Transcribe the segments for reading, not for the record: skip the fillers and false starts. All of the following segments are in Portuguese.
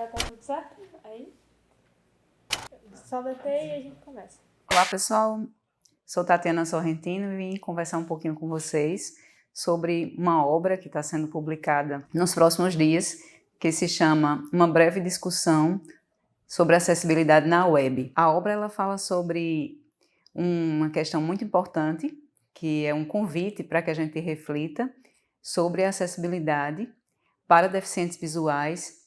Já tá tudo certo? Aí, só detém e a gente começa. Olá pessoal, sou Tatiana Sorrentino e vim conversar um pouquinho com vocês sobre uma obra que está sendo publicada nos próximos dias, que se chama Uma Breve Discussão sobre Acessibilidade na Web. A obra ela fala sobre uma questão muito importante, que é um convite para que a gente reflita sobre a acessibilidade para deficientes visuais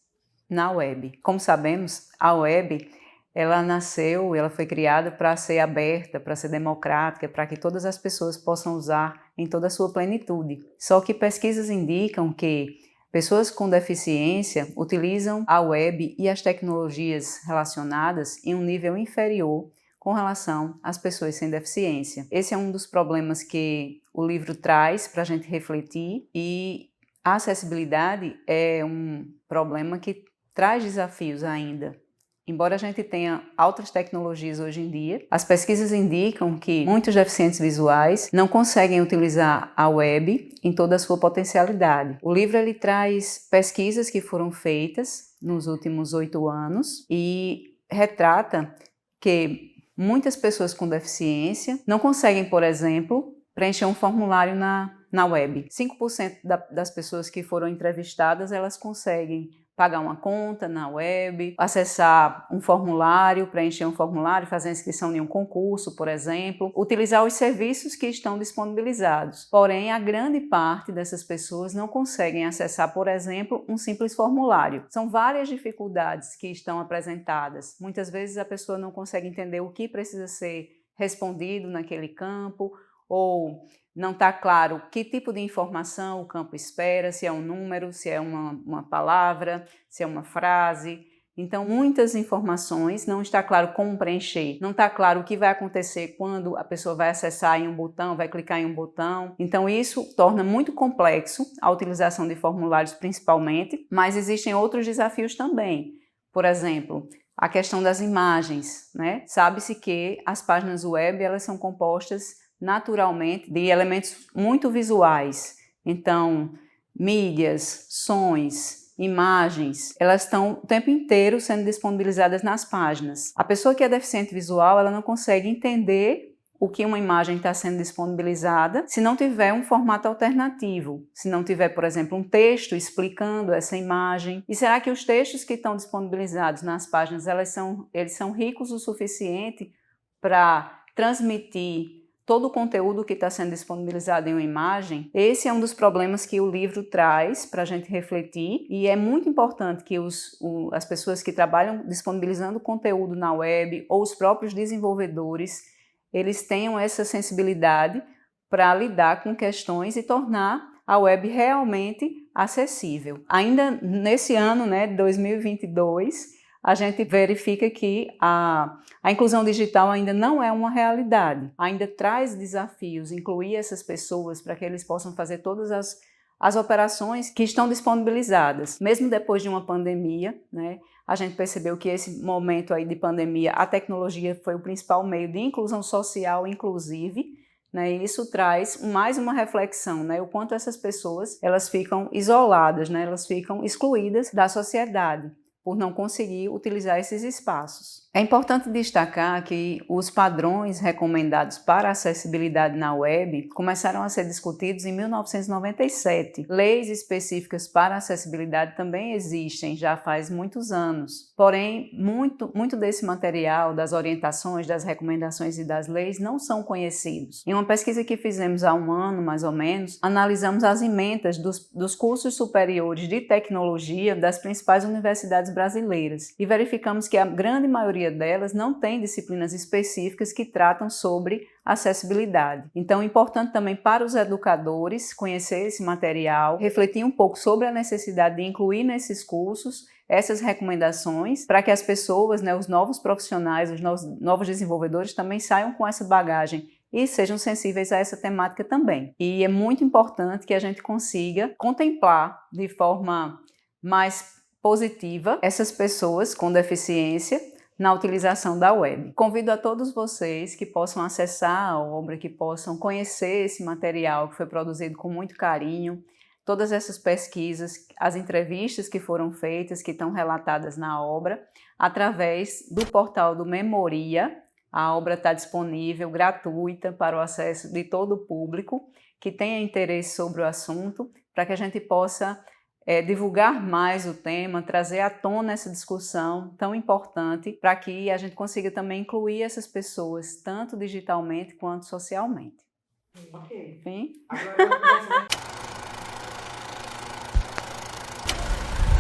na web. Como sabemos, a web ela foi criada para ser aberta, para ser democrática, para que todas as pessoas possam usar em toda a sua plenitude. Só que pesquisas indicam que pessoas com deficiência utilizam a web e as tecnologias relacionadas em um nível inferior com relação às pessoas sem deficiência. Esse é um dos problemas que o livro traz para a gente refletir, e a acessibilidade é um problema que traz desafios ainda. Embora a gente tenha altas tecnologias hoje em dia, as pesquisas indicam que muitos deficientes visuais não conseguem utilizar a web em toda a sua potencialidade. O livro ele traz pesquisas que foram feitas nos últimos 8 anos e retrata que muitas pessoas com deficiência não conseguem, por exemplo, preencher um formulário na web. 5% das pessoas que foram entrevistadas, elas conseguem pagar uma conta na web, acessar um formulário, preencher um formulário, fazer a inscrição em um concurso, por exemplo, utilizar os serviços que estão disponibilizados. Porém, a grande parte dessas pessoas não conseguem acessar, por exemplo, um simples formulário. São várias dificuldades que estão apresentadas. Muitas vezes a pessoa não consegue entender o que precisa ser respondido naquele campo, ou não está claro que tipo de informação o campo espera, se é um número, se é uma palavra, se é uma frase. Então, muitas informações, não está claro como preencher, não está claro o que vai acontecer quando a pessoa vai acessar em um botão, vai clicar em um botão. Então, isso torna muito complexo a utilização de formulários principalmente, mas existem outros desafios também. Por exemplo, a questão das imagens, né? Sabe-se que as páginas web elas são compostas naturalmente de elementos muito visuais. Então, mídias, sons, imagens, elas estão o tempo inteiro sendo disponibilizadas nas páginas. A pessoa que é deficiente visual, ela não consegue entender o que uma imagem está sendo disponibilizada se não tiver um formato alternativo, se não tiver, por exemplo, um texto explicando essa imagem. E será que os textos que estão disponibilizados nas páginas, eles são ricos o suficiente para transmitir todo o conteúdo que está sendo disponibilizado em uma imagem? Esse é um dos problemas que o livro traz para a gente refletir, e é muito importante que as pessoas que trabalham disponibilizando conteúdo na web ou os próprios desenvolvedores, eles tenham essa sensibilidade para lidar com questões e tornar a web realmente acessível. Ainda nesse ano, 2022, a gente verifica que a inclusão digital ainda não é uma realidade, ainda traz desafios incluir essas pessoas para que eles possam fazer todas as operações que estão disponibilizadas. Mesmo depois de uma pandemia, a gente percebeu que esse momento aí de pandemia, a tecnologia foi o principal meio de inclusão social, inclusive, e isso traz mais uma reflexão, o quanto essas pessoas elas ficam isoladas, elas ficam excluídas da sociedade por não conseguir utilizar esses espaços. É importante destacar que os padrões recomendados para a acessibilidade na web começaram a ser discutidos em 1997. Leis específicas para a acessibilidade também existem já faz muitos anos. Porém, muito desse material, das orientações, das recomendações e das leis não são conhecidos. Em uma pesquisa que fizemos há um ano, mais ou menos, analisamos as ementas dos cursos superiores de tecnologia das principais universidades brasileiras e verificamos que a grande maioria delas não tem disciplinas específicas que tratam sobre acessibilidade. Então, é importante também para os educadores conhecer esse material, refletir um pouco sobre a necessidade de incluir nesses cursos essas recomendações para que as pessoas, os novos profissionais, os novos desenvolvedores também saiam com essa bagagem e sejam sensíveis a essa temática também. E é muito importante que a gente consiga contemplar de forma mais positiva essas pessoas com deficiência na utilização da web. Convido a todos vocês que possam acessar a obra, que possam conhecer esse material que foi produzido com muito carinho, todas essas pesquisas, as entrevistas que foram feitas, que estão relatadas na obra, através do portal do Memoria. A obra está disponível, gratuita, para o acesso de todo o público que tenha interesse sobre o assunto, para que a gente possa divulgar mais o tema, trazer à tona essa discussão tão importante, para que a gente consiga também incluir essas pessoas, tanto digitalmente quanto socialmente. Ok. Enfim. Agora,